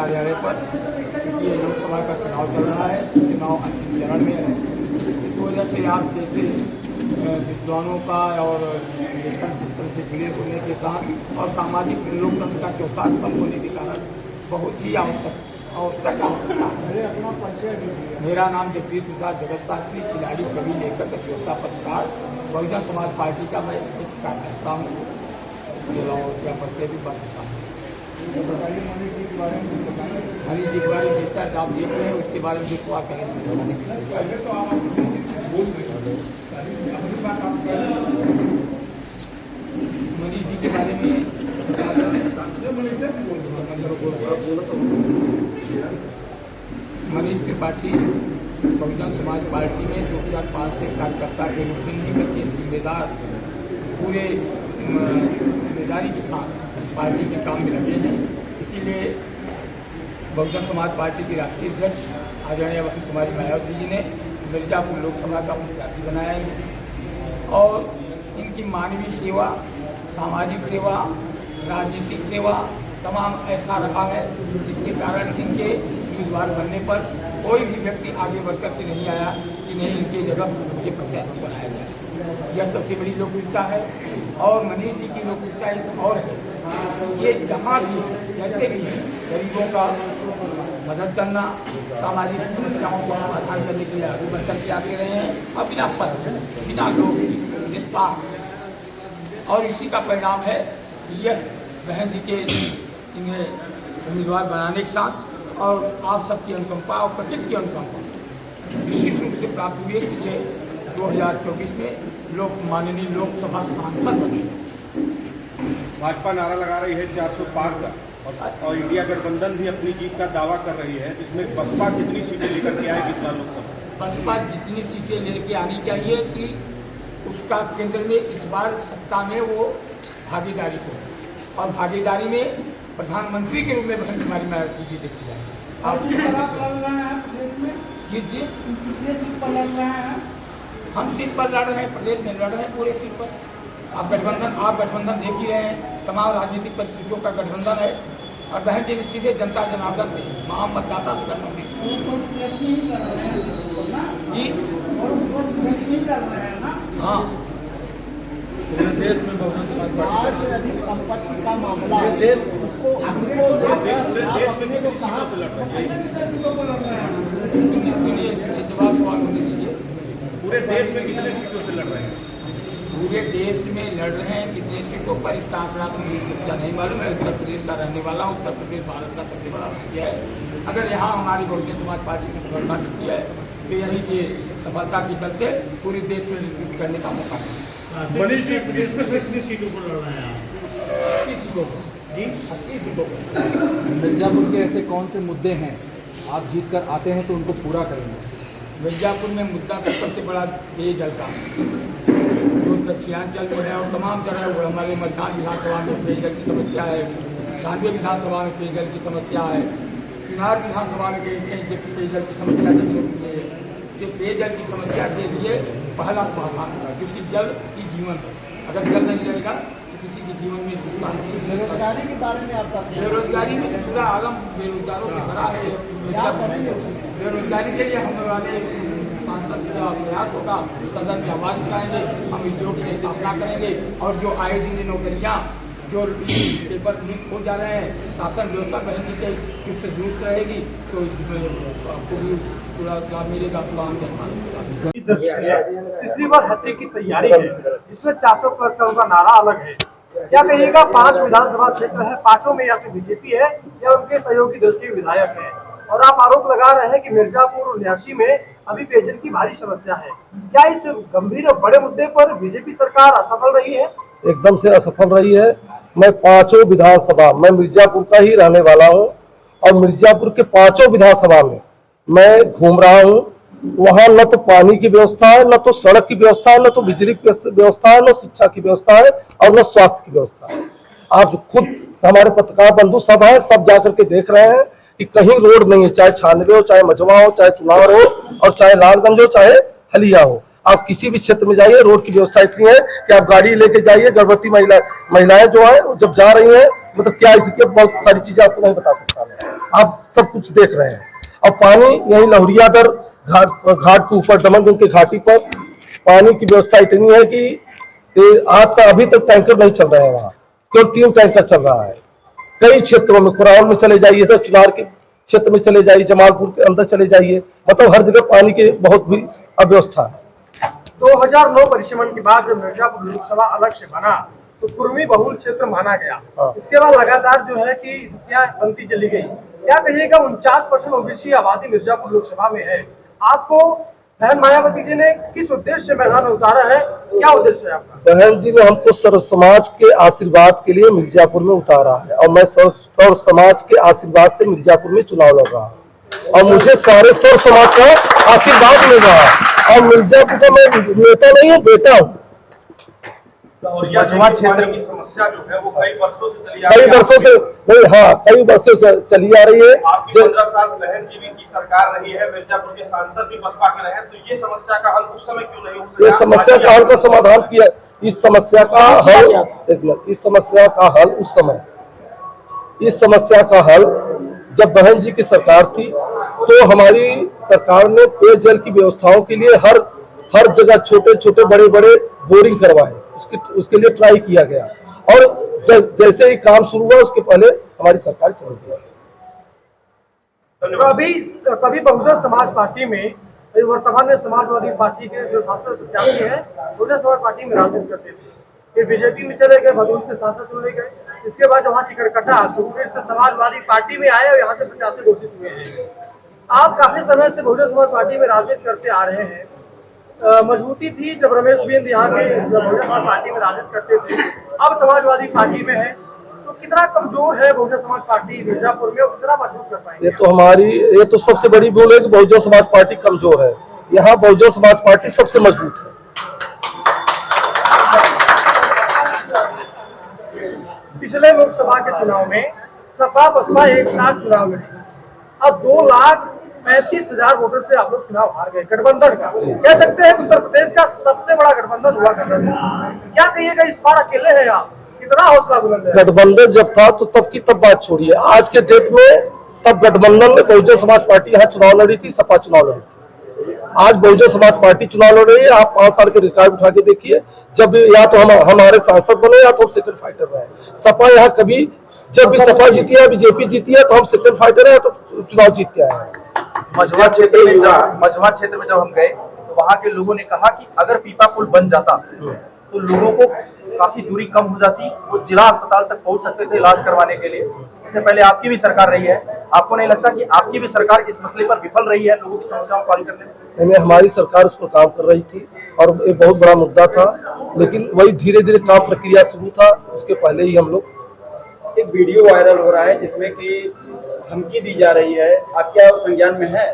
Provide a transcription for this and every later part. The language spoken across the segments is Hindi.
कार्यालय पर, क्योंकि ये लोकसभा का चुनाव चल रहा है, चुनाव अंतिम चरण में है। इस वजह से आप जैसे विद्वानों का और लेखन चिंतन से जुड़े होने के साथ और सामाजिक लोकतंत्र का चौथा स्तंभ होने के कारण बहुत ही आवश्यक है। मेरा नाम जगदीश प्रसाद जगत साक्षी, खिलाड़ी, कवि, लेखक, अधिवक्ता, पत्रकार, बहुजन समाज पार्टी का मैं एक कार्यकर्ता हूँ। इसके अलावा क्या परिचय भी बन सकता हूँ। मनीष जी के बारे में जैसा आप देख रहे हैं उसके बारे में जो आप करेंगे मनीष जी के बारे में मनीष त्रिपाठी बहुजन समाज पार्टी में 2005 से कार्यकर्ता के रूप में नहीं बल्कि जिम्मेदार पूरे जिम्मेदारी के साथ पार्टी के काम में लगे हैं। इसीलिए बहुजन समाज पार्टी की राष्ट्रीय अध्यक्ष आदरणीय वसंत कुमारी मायावती जी ने मिर्जापुर लोकसभा का प्रत्याशी बनाया है और इनकी मानवीय सेवा, सामाजिक सेवा, राजनीतिक सेवा तमाम ऐसा रहा है जिसके कारण इनके उम्मीदवार बनने पर कोई भी व्यक्ति आगे बढ़ करके नहीं आया कि नहीं इनके जगह मुझे प्रत्याशी बनाया जाए। यह सबसे बड़ी लोकप्रियता है। और मनीष जी की लोकप्रियता एक और है, ये जहाँ भी जैसे भी गरीबों का मदद करना, सामाजिक समस्याओं को समाधान करने के लिए आगे बढ़ करके आगे रहे हैं और बिना पद, बिना लोग, निष्पाप। और इसी का परिणाम है यह बहन जी के इन्हें उम्मीदवार बनाने के साथ और आप सबकी अनुकंपा और प्रकृति की अनुकंपा विशेष रूप से प्राप्त हुई कि ये 2024 में माननीय लोकसभा सांसद बने। भाजपा नारा लगा रही है 400 पार का और इंडिया गठबंधन भी अपनी जीत का दावा कर रही है। इसमें बसपा कितनी सीटें लेकर के आएगी इस बार लोकसभा? बसपा जितनी सीटें लेकर आनी चाहिए कि उसका केंद्र में इस बार सत्ता में वो भागीदारी हो और भागीदारी में प्रधानमंत्री के रूप में बसंत कुमारी मायावती जी देखी जाएगी। हम सीट पर लड़ रहे हैं, प्रदेश में लड़ रहे हैं पूरे सीट पर। आप गठबंधन देख ही रहे हैं, तमाम राजनीतिक परिस्थितियों का गठबंधन है और बहन जी ने सीधे जनता जनार्दन से महाम मतदाता से गठबंधन हाँ पूरे देश में बहुजन समाज पार्टी से अधिक संपत्ति का मामला है। देश उसको पूरे देश में कितनी सीटों से लड़ रहे हैं? जवाब सवाल होने दीजिए। पूरे देश में कितने सीटों से लड़ रहे हैं? पूरे देश में लड़ रहे हैं कितने सीटों पर इसका आंकड़ा तो मुझे इसका नहीं मालूम है। उत्तर प्रदेश का रहने वाला हूँ। उत्तर प्रदेश भारत का सबसे बड़ा राज्य है। अगर यहाँ हमारी बहुजन समाज पार्टी की सफलता मिलती है तो यही के सफलता के चलते पूरे देश में विकसित करने का मौका है। मनीष जी प्रदेश में कितनी सीटों पर लड़ रहे हैं आप? 80 सीटों पर जी, 80 सीटों पर। मिर्जापुर के ऐसे कौन से मुद्दे हैं आप जीत कर आते हैं तो उनको पूरा करेंगे? मिर्जापुर में मुद्दा तो सबसे बड़ा पेयजल का जो दक्षिणांचल में है और तमाम जगह वो हमारे मध्यान्ह विधानसभा में पेयजल की समस्या है, शानवी विधानसभा में पेयजल की समस्या है, चुनार विधानसभा में पेयजल की समस्या देखने को मिली है। ये पेयजल की समस्या के लिए पहला समाधान होगा क्योंकि जल ही जीवन है। अगर जल नहीं रहेगा तो किसी के जीवन में सुख नहीं। बेरोजगारी के बारे में आपका बेरोजगारी में पूरा आलम बेरोजगारों से भरा है। बेरोजगारी के लिए हम वाले सांसद का प्रयास होगा, सदन में आवाज उठाएंगे, हम उद्योग की स्थापना करेंगे और जो आए दिन नौकरियाँ जो पेपर लीक हो जा रहे हैं, शासन व्यवस्था बहन के उससे जरूरत रहेगी तो इसमें आपको भी पूरा लाभ मिलेगा। तीसरी बार हत्या की तैयारी है, इसमें 400+ का नारा अलग है। क्या कहिएगा? 5 विधानसभा क्षेत्र है, 5 में या तो बीजेपी है या उनके सहयोगी दल के विधायक है और आप आरोप लगा रहे हैं कि मिर्जापुर और न्यासी में अभी पेयजल की भारी समस्या है। क्या इस गंभीर और बड़े मुद्दे पर बीजेपी सरकार असफल रही है? एकदम से असफल रही है। मैं 5 विधानसभा, मैं मिर्जापुर का ही रहने वाला हूं और मिर्जापुर के 5 विधानसभा में मैं घूम रहा हूं। वहां न तो पानी की व्यवस्था है, न तो सड़क की व्यवस्था है, न तो बिजली की व्यवस्था है, न शिक्षा की व्यवस्था है और न स्वास्थ्य की व्यवस्था है। आप खुद हमारे पत्रकार बंधु सब हैं, सब जाकर के देख रहे हैं कि कहीं रोड नहीं है, चाहे 96 हो, चाहे मझवा हो, चाहे चुनार हो और चाहे लालगंज हो, चाहे हलिया हो। आप किसी भी क्षेत्र में जाइए, रोड की व्यवस्था इतनी है कि आप गाड़ी लेके जाइए, गर्भवती महिलाएं जो है जब जा रही हैं, मतलब क्या स्थिति है, बहुत सारी चीजें आपको नहीं बता सकता मैं, आप सब कुछ देख रहे हैं। और पानी यही लहुरियादर घाट के ऊपर, दमनगंज के घाटी पर पानी की व्यवस्था इतनी है कि आज तक अभी तक टैंकर नहीं चल रहे हैं वहाँ, क्योंकि 3 टैंकर चल रहा है। कई क्षेत्रों में, कुराउल में चले जाइए, तो चुनार के क्षेत्र में चले जाइए, जमालपुर के अंदर चले जाइए, मतलब हर जगह पानी की बहुत भी अव्यवस्था है। 2009 परिसीमन के बाद जब मिर्जापुर लोकसभा अलग से बना तो कुर्मी बहुल क्षेत्र माना गया। इसके बाद लगातार जो है कि स्थितियां बनती चली गई। क्या कहिएगा, 49% ओबीसी आबादी मिर्जापुर लोकसभा में है, आपको बहन मायावती जी ने किस उद्देश्य से मैदान में उतारा है, क्या उद्देश्य है आपका? बहन जी ने हमको सर्व समाज के आशीर्वाद के लिए मिर्जापुर में उतारा है, और मैं सर्व समाज के आशीर्वाद से मिर्जापुर में चुनाव लड़ रहा हूँ, और मुझे सारे सर्व समाज का आशीर्वाद मिल रहा है। और मिर्जापुर का मैं नेता नहीं हूँ, बेटा हूँ। और यह क्षेत्र की समस्या जो है वो कई वर्षों से चली आ कई वर्षों से नहीं, हाँ कई वर्षों से चली आ रही है। आपकी 15 साल बहन जी की सरकार रही है, मिर्जापुर के सांसद भी बसपा के रहे हैं, तो ये समस्या का हल उस समय क्यों नहीं हो? ये समस्या का हल का समाधान किया, इस समस्या का हल, एक मिनट, इस समस्या का हल उस समय, इस समस्या का हल जब बहन जी की सरकार थी तो हमारी सरकार ने पेयजल की व्यवस्थाओं के लिए हर जगह छोटे छोटे बड़े बड़े बोरिंग करवाए, उसके लिए ट्राई किया गया, और जैसे ही काम शुरू हुआ उसके पहले हमारी सरकार चली गई। कभी बहुजन समाज पार्टी में, वर्तमान में समाजवादी पार्टी के जो सांसद प्रत्याशी हैं बहुजन समाज पार्टी में राजनीति करते थे, फिर बीजेपी में चले गए, भदोही से सांसद चुने गए, इसके बाद वहाँ टिकट कटा तो फिर से समाजवादी पार्टी में आए और यहाँ से प्रत्याशी घोषित हुए हैं। आप काफी समय से बहुजन समाज पार्टी में राजनीति करते आ रहे हैं, मजबूती थी जब रमेश बिंद यहाँ के बहुजन समाज पार्टी में राजनीति करते थे, अब समाजवादी पार्टी में है, तो कितना कमजोर है बहुजन समाज पार्टी मिर्जापुर में, और कितना मजबूत कर पाएंगे? ये तो सबसे बड़ी भूल है कि बहुजन समाज पार्टी कमजोर है। यहाँ बहुजन समाज पार्टी सबसे मजबूत है। पिछले लोकसभा के चुनाव में सपा बसपा एक साथ चुनाव लड़ी, अब 2,35,000 वोटर से आप लोग चुनाव हार गए। गठबंधन का कह सकते हैं उत्तर प्रदेश का सबसे बड़ा गठबंधन हुआ करता था, क्या कहिएगा इस बार अकेले हैं आप, कितना हौसला बुलंद है? गठबंधन जब था तो तब की तब बात छोड़िए, आज के डेट में तब गठबंधन में बहुजन समाज पार्टी यहाँ चुनाव लड़ी थी, सपा चुनाव लड़ी थी। आज बहुजन समाज पार्टी चुनाव लड़ रही है। आप 5 साल के रिकॉर्ड उठा के देखिए, जब या तो हम हमारे सांसद बने या तो हम सेकंड फाइटर रहे। सपा यहाँ कभी, जब भी सपा जीती है, बीजेपी जीती है, तो हम सेकंड फाइटर है, तो चुनाव जीत के आए हैं। मझवा क्षेत्र में जब हम गए तो वहाँ के लोगों ने कहा कि अगर पीपा पुल बन जाता तो लोगों को काफी दूरी कम हो जाती, वो जिला अस्पताल तक पहुंच सकते थे इलाज करवाने के लिए। इससे पहले आपकी भी सरकार रही है, आपको नहीं लगता कि आपकी भी सरकार इस मसले पर विफल रही है लोगों की समस्याओं को हल करने में? नहीं, हमारी सरकार उस पर काम कर रही थी और एक बहुत बड़ा मुद्दा था, लेकिन वही धीरे धीरे काम प्रक्रिया शुरू था, उसके पहले ही हम लोग। एक वीडियो वायरल हो रहा है जिसमें कि धमकी दी जा रही है, आप क्या संज्ञान में है?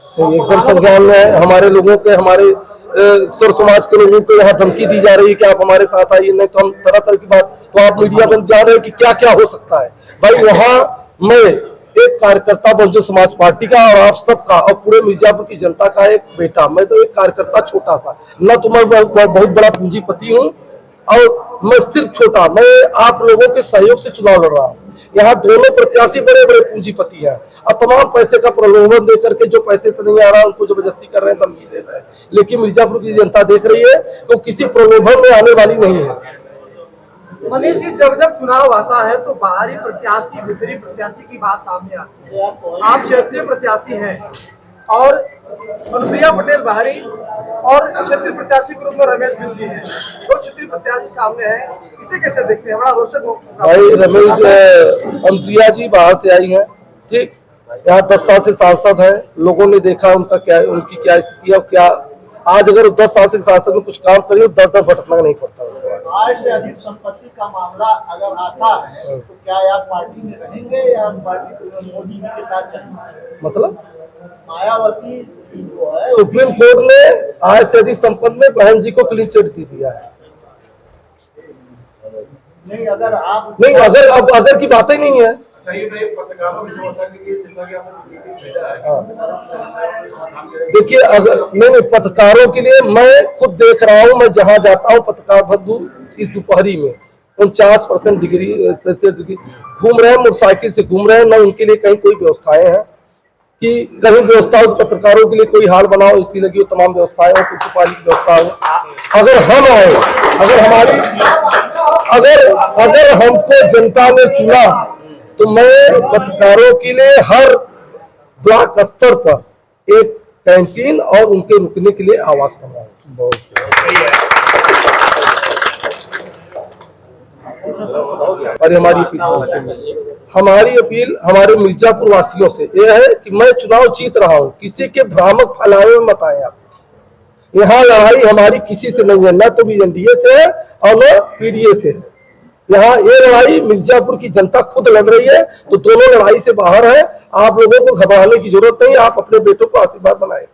एकदम संज्ञान में है। हमारे लोगों के, हमारे सर्व समाज के लोगों को यहाँ धमकी दी जा रही है कि आप हमारे साथ आइए, नहीं तो हम तरह तरह की बात, तो आप मीडिया में जान रहे हैं कि क्या क्या हो सकता है। भाई वहाँ मैं एक कार्यकर्ता बहुजन समाज पार्टी का और आप सबका और पूरे मिर्जापुर की जनता का एक बेटा, मैं तो एक कार्यकर्ता छोटा सा, न तो मैं बहुत बड़ा पूंजीपति हूँ और मैं सिर्फ छोटा, मैं आप लोगों के सहयोग से चुनाव लड़ रहा हूँ। यहाँ दोनों प्रत्याशी बड़े बड़े पूंजीपति हैं और तमाम पैसे का प्रलोभन देकर के जो पैसे से नहीं आ रहा उनको जबरदस्ती कर रहे हैं, धमकी दे रहे हैं। लेकिन मिर्जापुर की जनता देख रही है तो किसी प्रलोभन में आने वाली नहीं है। मनीष जी, जब जब चुनाव आता है तो बाहरी प्रत्याशी भीतरी प्रत्याशी की बात सामने आती है। आप क्षेत्रीय प्रत्याशी हैं और अनुप्रिया पटेल बाहरी और क्षेत्रीय प्रत्याशी के रूप में रमेश बिंद जी हैं, दो क्षेत्रीय प्रत्याशी सामने हैं, इसे कैसे देखते हैं? बड़ा रोचक भाई, अनुप्रिया जी बाहर से आई हैं, ठीक, यहाँ 10 साल से सांसद हैं, लोगों ने देखा उनका क्या, उनकी क्या स्थिति है, क्या आज अगर 10 साल से सांसद में कुछ काम करिए दर दर भटकना नहीं पड़ता। आय से अधिक संपत्ति का मामला अगर आता है तो क्या आप पार्टी में रहेंगे या पार्टी मोदी जी के साथ जाएंगे? मतलब मायावती जो है, सुप्रीम कोर्ट ने आय से अधिक संपत्ति में बहन जी को क्लीन चिट दे दिया है। नहीं, अगर आप नहीं, अगर अब अगर की बात ही नहीं है, देखिए, अगर नहीं पत्रकारों के लिए मैं खुद देख रहा हूँ, मैं जहाँ जाता हूँ पत्रकार बंधु इस दोपहरी में 49% डिग्री घूम रहे हैं, मोटरसाइकिल से घूम रहे हैं, न उनके लिए कहीं कोई व्यवस्थाएं हैं कि कहीं व्यवस्था हो, पत्रकारों के लिए कोई हाल बनाओ, इसी लगी हो, तमाम व्यवस्थाएं हो, कुछ पानी की व्यवस्था हो। अगर हम आए, अगर हमको जनता ने चुना तो मैं पत्रकारों के लिए हर ब्लॉक स्तर पर एक कैंटीन और उनके रुकने के लिए आवास बनवाऊंगा। और हमारी अपील हमारे मिर्जापुर वासियों से यह है कि मैं चुनाव जीत रहा हूं, किसी के भ्रामक फैलावे में मत आए आप। यहाँ लड़ाई हमारी किसी से नहीं है, न तो एनडीए से है और न पीडीए से है। यहाँ ये लड़ाई मिर्जापुर की जनता खुद लड़ रही है, तो दोनों लड़ाई से बाहर है। आप लोगों को घबराने की जरूरत नहीं, आप अपने बेटों को आशीर्वाद बनाए।